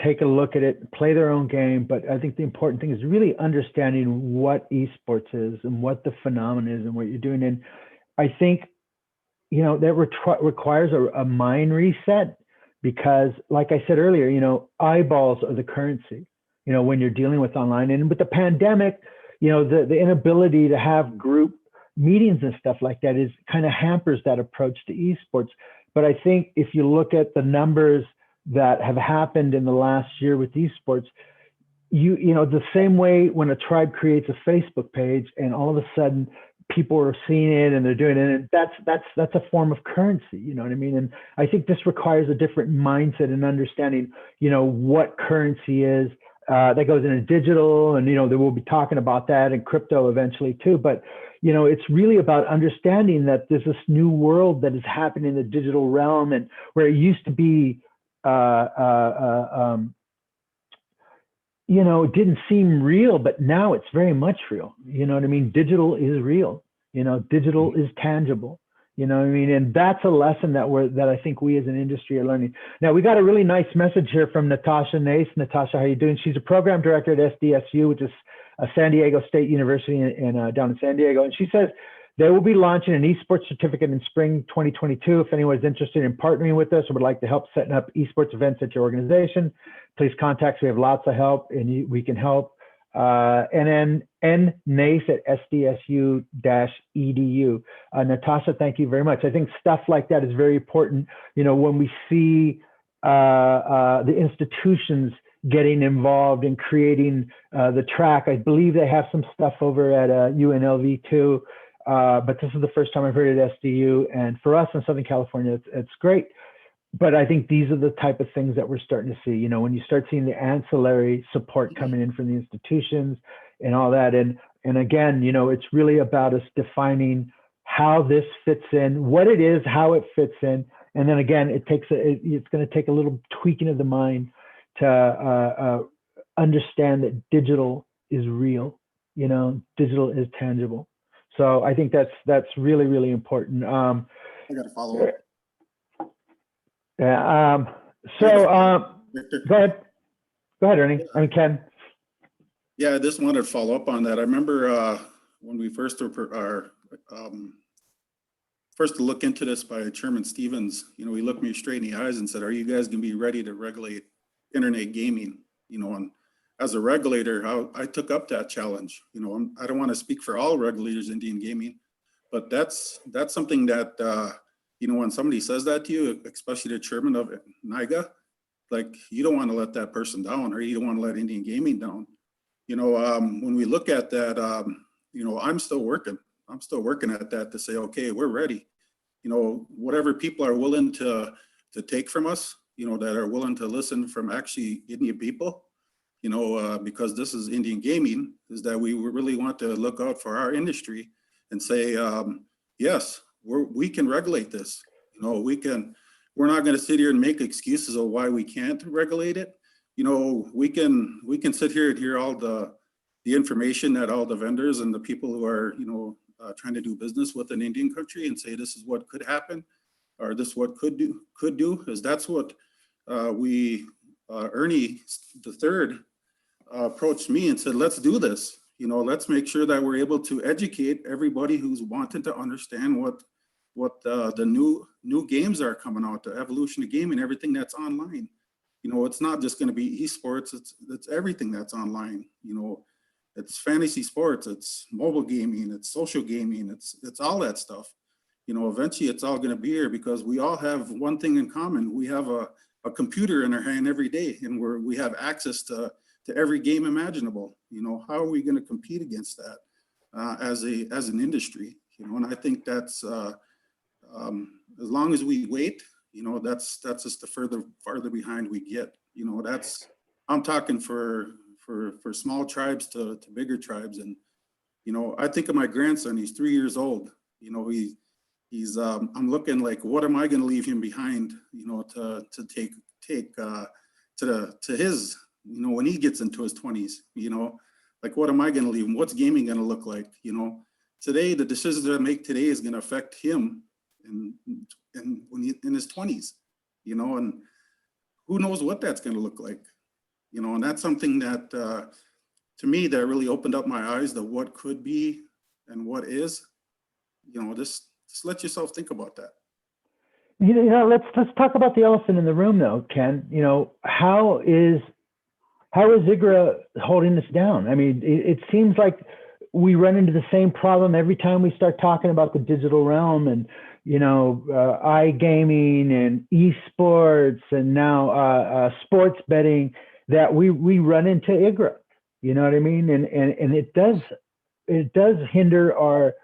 take a look at it, play their own game. But I think the important thing is really understanding what esports is and what the phenomenon is and what you're doing. And I think, that requires a mind reset, because like I said earlier, eyeballs are the currency, when you're dealing with online. And with the pandemic, the inability to have group meetings and stuff like that is kind of hampers that approach to esports. But I think if you look at the numbers that have happened in the last year with esports, the same way when a tribe creates a Facebook page and all of a sudden people are seeing it and they're doing it, and that's a form of currency, you know what I mean? And I think this requires a different mindset and understanding, what currency is. That goes into digital, and they will be talking about that in crypto eventually too. But it's really about understanding that there's this new world that is happening in the digital realm, and where it used to be, it didn't seem real, but now it's very much real. You know what I mean? Digital is real. Digital is tangible. You know what I mean? And that's a lesson that I think we as an industry are learning. Now, we got a really nice message here from Natasha Nace. Natasha, how you doing? She's a program director at SDSU, which is San Diego State University down in San Diego. And she says they will be launching an esports certificate in spring 2022. If anyone's interested in partnering with us or would like to help setting up esports events at your organization, please contact us. We have lots of help, and we can help. And then Nace at sdsu-edu. Natasha, thank you very much. I think stuff like that is very important. When we see the institutions getting involved in creating the track, I believe they have some stuff over at UNLV too. But this is the first time I've heard it at SDU. And for us in Southern California, it's great. But I think these are the type of things that we're starting to see, when you start seeing the ancillary support coming in from the institutions and all that. And again, it's really about us defining how this fits in, what it is, how it fits in. And then again, it's going to take a little tweaking of the mind to understand that digital is real, digital is tangible. So I think that's really, really important. I got to follow up. Yeah. Go ahead, Ernie. I mean, Ken. Yeah, I just wanted to follow up on that. I remember when we first to look into this by Chairman Stevens, he looked me straight in the eyes and said, "Are you guys going to be ready to regulate internet gaming?" And as a regulator, I took up that challenge. I don't want to speak for all regulators in Indian gaming, but that's something that when somebody says that to you, especially the chairman of NIGA, like, you don't want to let that person down, or you don't want to let Indian gaming down. When we look at that, I'm still working. I'm still working at that to say, okay, we're ready. Whatever people are willing to take from us, that are willing to listen from actually Indian people, because this is Indian gaming, is that we really want to look out for our industry and say, yes, we can regulate this. We're not going to sit here and make excuses of why we can't regulate it. We can sit here and hear all the information that all the vendors and the people who are, trying to do business with an Indian country and say, this is what could happen, or this what could do, is that's what Ernie the third approached me and said, let's do this. Let's make sure that we're able to educate everybody who's wanting to understand what the new games are coming out, the evolution of gaming, everything that's online. It's not just going to be eSports, it's everything that's online. It's fantasy sports, it's mobile gaming, it's social gaming, it's all that stuff. Eventually it's all going to be here because we all have one thing in common. We have a computer in our hand every day, and we have access to every game imaginable. How are we going to compete against that as an industry? And I think that's as long as we wait, that's just the farther behind we get. I'm talking for small tribes to bigger tribes. And I think of my grandson. He's 3 years old. He's I'm looking like, what am I going to leave him behind, to take to his, when he gets into his 20s, like, what am I going to leave him? What's gaming going to look like? Today, the decisions that I make today is going to affect him and when he in his 20s, and who knows what that's going to look like, and that's something that to me, that really opened up my eyes to what could be and what is. Just let yourself think about that. Let's talk about the elephant in the room, though, Ken. How is IGRA holding this down? I mean, it seems like we run into the same problem every time we start talking about the digital realm and iGaming and eSports and now sports betting, that we run into IGRA. You know what I mean? And it does hinder our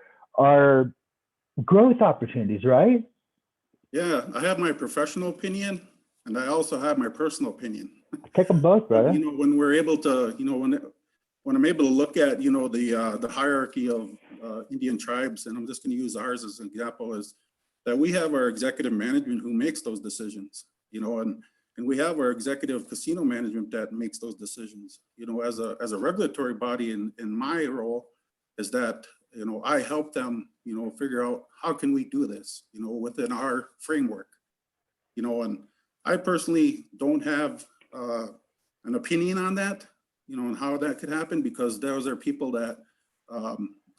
growth opportunities, right? Yeah, I have my professional opinion, and I also have my personal opinion. Take them both, brother. When we're able to, when I'm able to look at, the hierarchy of Indian tribes, and I'm just going to use ours as an example, is that we have our executive management who makes those decisions, and we have our executive casino management that makes those decisions. As a regulatory body, in my role is that, I help them, figure out how can we do this, within our framework, and I personally don't have an opinion on that, and how that could happen, because those are people that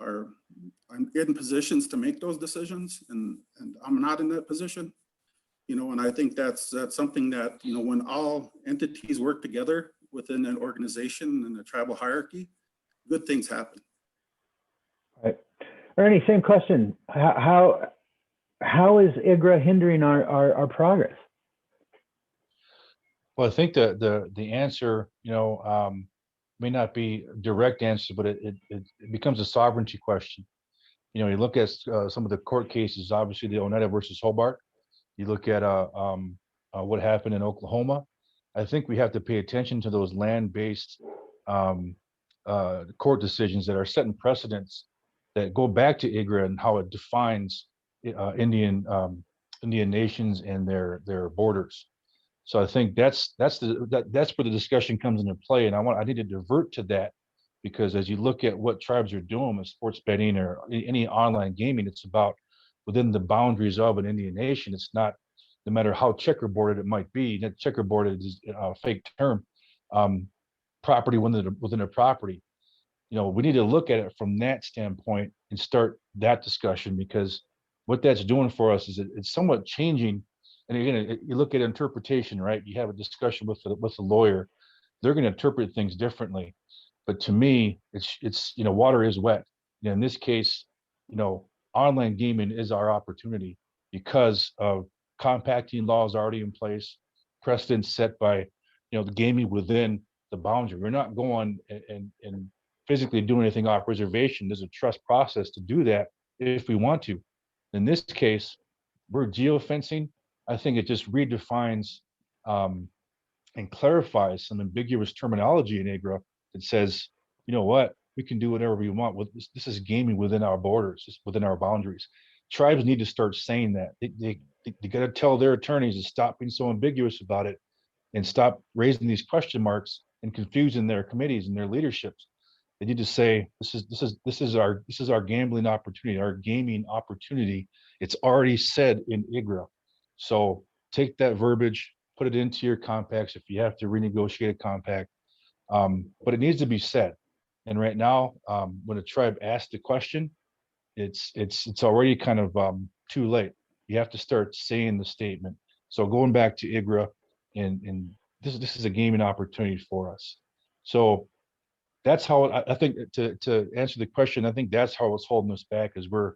are in positions to make those decisions, and I'm not in that position, and I think that's something that, when all entities work together within an organization and a tribal hierarchy, good things happen. Right. Ernie, same question. How is IGRA hindering our progress? Well, I think the answer, may not be a direct answer, but it becomes a sovereignty question. You look at some of the court cases, obviously the Oneida versus Hobart. You look at what happened in Oklahoma. I think we have to pay attention to those land-based court decisions that are setting precedents that go back to IGRA and how it defines Indian nations and their borders. So I think that's where the discussion comes into play, and I need to divert to that, because as you look at what tribes are doing with sports betting or any online gaming, it's about within the boundaries of an Indian nation. It's not, no matter how checkerboarded it might be. That checkerboarded is a fake term. Property within a property. We need to look at it from that standpoint and start that discussion, because what that's doing for us is it's somewhat changing. And again, you look at interpretation, right? You have a discussion with the lawyer, they're going to interpret things differently. But to me, it's water is wet. In this case, online gaming is our opportunity because of compacting laws already in place, precedents set by the gaming within the boundary. We're not going and physically do anything off reservation. There's a trust process to do that if we want to. In this case, we're geofencing. I think it just redefines and clarifies some ambiguous terminology in IGRA that says, you know what, we can do whatever we want. This is gaming within our borders, it's within our boundaries. Tribes need to start saying that. They got to tell their attorneys to stop being so ambiguous about it and stop raising these question marks and confusing their committees and their leaderships. They need to say, this is our gambling opportunity, our gaming opportunity. It's already said in IGRA. So take that verbiage, put it into your compacts if you have to renegotiate a compact. But it needs to be said. And right now, when a tribe asks the question, it's already kind of too late. You have to start saying the statement. So going back to IGRA, and this is a gaming opportunity for us. So that's how I think to answer the question, I think that's how it's holding us back, is we're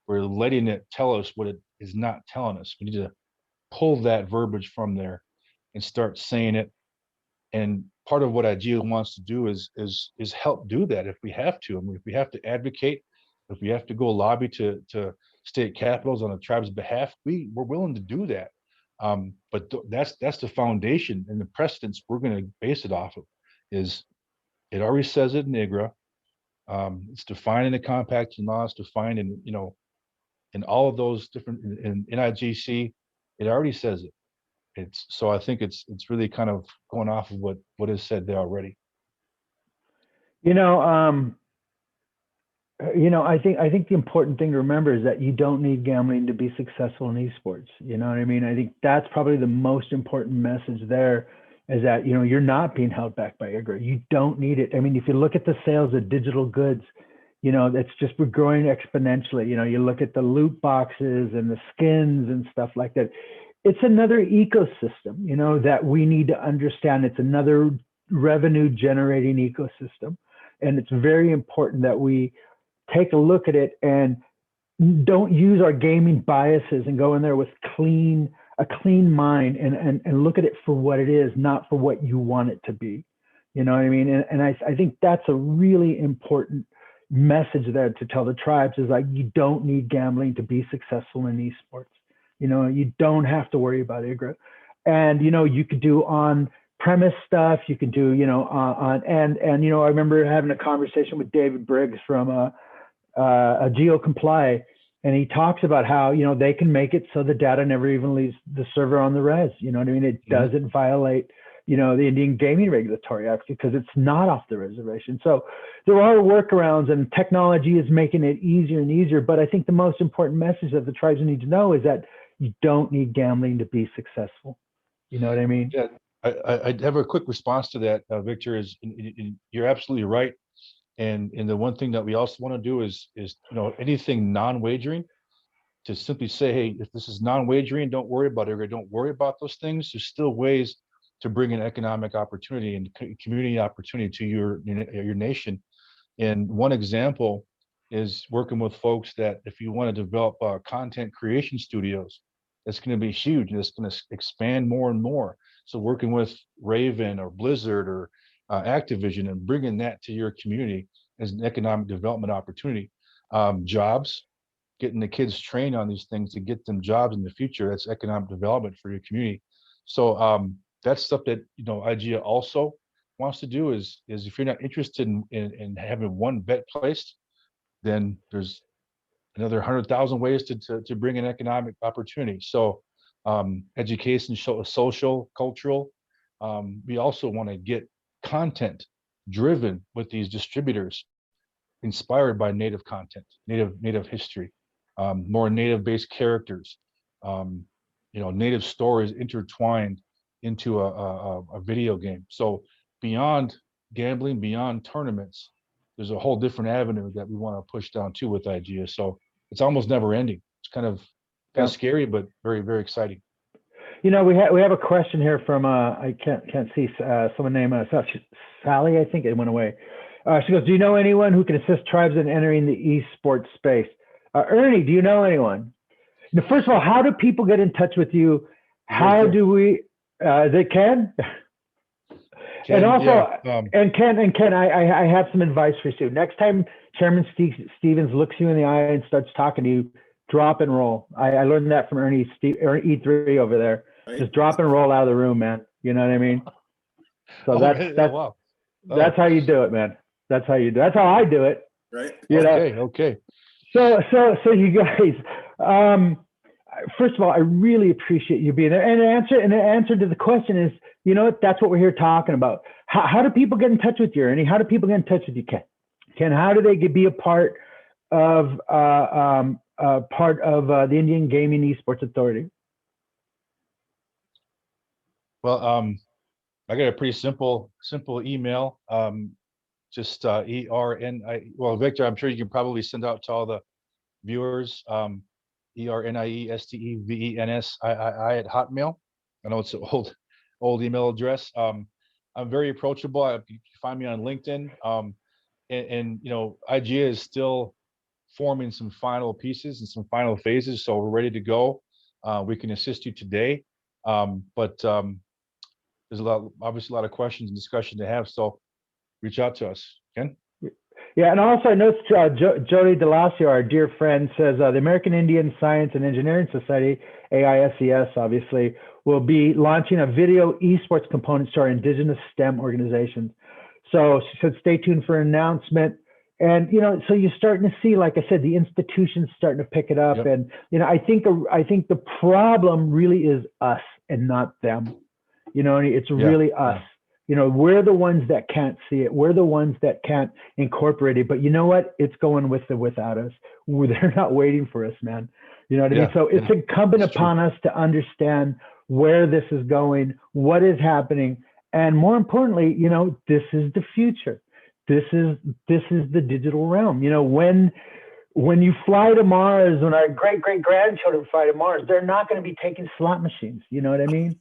letting it tell us what it is not telling us. We need to pull that verbiage from there and start saying it. And part of what IGEA wants to do is help do that if we have to. I mean, if we have to advocate, if we have to go lobby to state capitals on the tribe's behalf, we're willing to do that. But that's the foundation and the precedents we're going to base it off of. Is it already says it in IGRA. It's defined in the compact and laws, defined in, in all of those different in NIGC. It already says it. So I think it's really kind of going off of what is said there already. I think the important thing to remember is that you don't need gambling to be successful in esports. You know what I mean? I think that's probably the most important message there, is that, you're not being held back by IGRA. You don't need it. I mean, if you look at the sales of digital goods, we're growing exponentially. You look at the loot boxes and the skins and stuff like that. It's another ecosystem, that we need to understand. It's another revenue generating ecosystem. And it's very important that we take a look at it and don't use our gaming biases and go in there with a clean mind and look at it for what it is, not for what you want it to be. You know what I mean? And I think that's a really important message there to tell the tribes, is like, you don't need gambling to be successful in esports. You don't have to worry about IGRA. And, you could do on premise stuff, you could do, and I remember having a conversation with David Briggs from a GeoComply, and he talks about how, they can make it so the data never even leaves the server on the res. You know what I mean? It doesn't violate, the Indian Gaming Regulatory Act, because it's not off the reservation. So there are workarounds, and technology is making it easier and easier. But I think the most important message that the tribes need to know is that you don't need gambling to be successful. You know what I mean? Yeah, I have a quick response to that, Victor. Is you're absolutely right. And the one thing that we also want to do is anything non-wagering, to simply say, hey, if this is non-wagering, don't worry about it, or don't worry about those things. There's still ways to bring an economic opportunity and community opportunity to your nation. And one example is working with folks that, if you want to develop content creation studios, that's going to be huge, and it's going to expand more and more. So working with Raven or Blizzard or Activision and bringing that to your community as an economic development opportunity. Jobs, getting the kids trained on these things to get them jobs in the future. That's economic development for your community. So that's stuff that IGEA also wants to do. Is if you're not interested in having one bet placed, then there's another 100,000 ways to bring an economic opportunity. So education, social, cultural. We also want to get content driven with these distributors, inspired by native content, native history, more native based characters, native stories intertwined into a video game. So beyond gambling, beyond tournaments, there's a whole different avenue that we want to push down too with IGEA. So it's almost never ending. It's kind of scary, but very, very exciting. We have a question here from I can't see someone named Sally. I think it went away. She goes, do you know anyone who can assist tribes in entering the esports space? Ernie, do you know anyone? Now, first of all, how do people get in touch with you? How do we? They can. And also, yeah, and Ken, I have some advice for you. Next time Chairman Stevens looks you in the eye and starts talking to you, drop and roll. I learned that from E3 over there. Right? Just drop and roll out of the room, man. You know what I mean? So wow. That's how you do it, man. That's how you do it. That's how I do it. Right. You know? Okay. So you guys, first of all, I really appreciate you being there. And the answer to the question is, you know what? That's what we're here talking about. How do people get in touch with you, Ernie? How do people get in touch with you, Ken? Ken, how do they be a part of the Indian Gaming Esports Authority? Well, I got a pretty simple email. Just ERNI. Well, Victor, I'm sure you can probably send out to all the viewers. ERNIESTEVENSII at Hotmail. I know it's an old email address. I'm very approachable. You can find me on LinkedIn. And you know, IGA is still forming some final pieces and some final phases, so we're ready to go. We can assist you today, but there's obviously a lot of questions and discussion to have. So reach out to us, Ken. Yeah, and also I noticed Jody Delasio, our dear friend, says the American Indian Science and Engineering Society, AISES, obviously, will be launching a video esports component to our Indigenous STEM organizations. So she said, stay tuned for an announcement. And, you know, so you're starting to see, like I said, the institutions starting to pick it up. Yep. And, you know, I think the problem really is us and not them. You know, it's really us. Yeah. You know, we're the ones that can't see it. We're the ones that can't incorporate it. But you know what? It's going with or without us. They're not waiting for us, man. You know what I mean? So it's incumbent upon us to understand where this is going, what is happening. And more importantly, you know, this is the future. This is the digital realm. You know, when you fly to Mars, when our great grandchildren fly to Mars, they're not going to be taking slot machines. You know what I mean?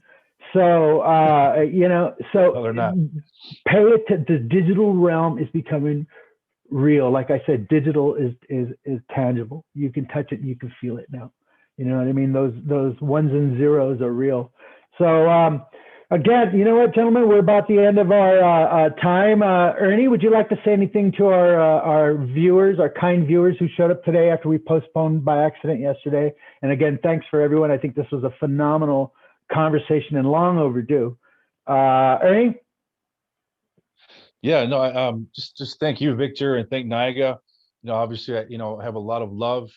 So you know, so No, they're not. pay it to the digital realm is becoming real. Like I said, digital is tangible. You can touch it, you can feel it now. You know what I mean? Those ones and zeros are real. So again, you know what, gentlemen, we're about the end of our time. Ernie, would you like to say anything to our viewers, our kind viewers who showed up today after we postponed by accident yesterday? And again, thanks for everyone. I think this was a phenomenal conversation and long overdue. Ernie? Yeah, no, just thank you, Victor, and thank NIGA. You know, obviously, I have a lot of love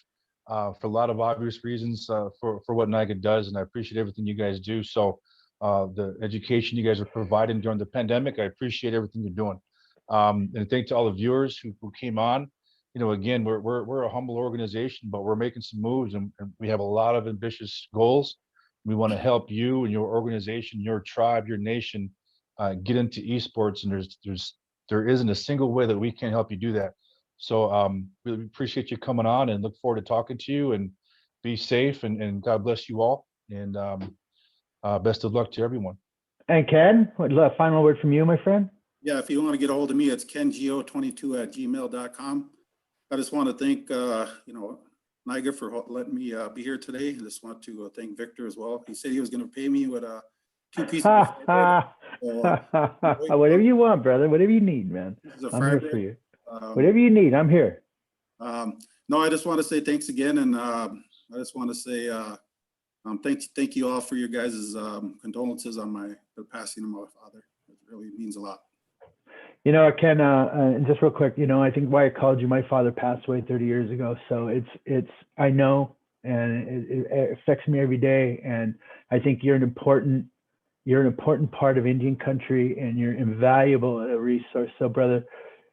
for a lot of obvious reasons for what NIGA does, and I appreciate everything you guys do. So the education you guys are providing during the pandemic, I appreciate everything you're doing. And thank to all the viewers who came on. You know, again, we're a humble organization, but we're making some moves, and we have a lot of ambitious goals. We want to help you and your organization, your tribe, your nation get into esports, and there isn't a single way that we can help you do that. So really appreciate you coming on, and look forward to talking to you, and be safe, and God bless you all, and best of luck to everyone. And Ken, final word from you, my friend? Yeah, if you want to get a hold of me, it's kengo22@gmail.com. I just want to thank, NIGA for letting me be here today. I just want to thank Victor as well. He said he was going to pay me with 2 pieces of bread. Whatever you want, brother. Whatever you need, man. I'm here for you. Whatever you need, I'm here. No, I just want to say thanks again, and I just want to say thank you all for your guys' condolences on the passing of my father. It really means a lot. You know, Ken, and just real quick, you know, I think why I called you, my father passed away 30 years ago. So I know, and it affects me every day. And I think you're an important part of Indian country, and you're invaluable a resource. So brother,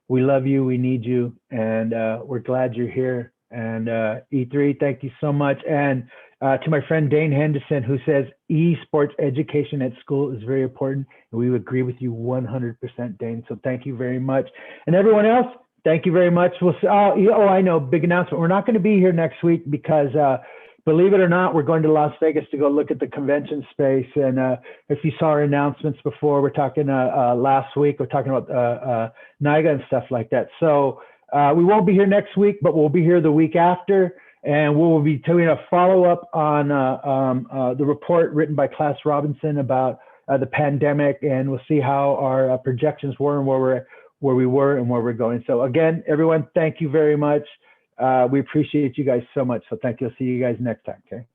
we love you. We need you. And we're glad you're here. And E3, thank you so much. And to my friend Dane Henderson, who says esports education at school is very important. And we agree with you 100%, Dane. So thank you very much. And everyone else, thank you very much. We'll see. I know, big announcement. We're not going to be here next week because believe it or not, we're going to Las Vegas to go look at the convention space. And if you saw our announcements before, we're talking last week, we're talking about NIGA and stuff like that. So we won't be here next week, but we'll be here the week after. And we'll be doing a follow-up on the report written by Class Robinson about the pandemic, and we'll see how our projections were and where we were and where we're going. So again, everyone, thank you very much. We appreciate you guys so much. So thank you. I'll see you guys next time. Okay.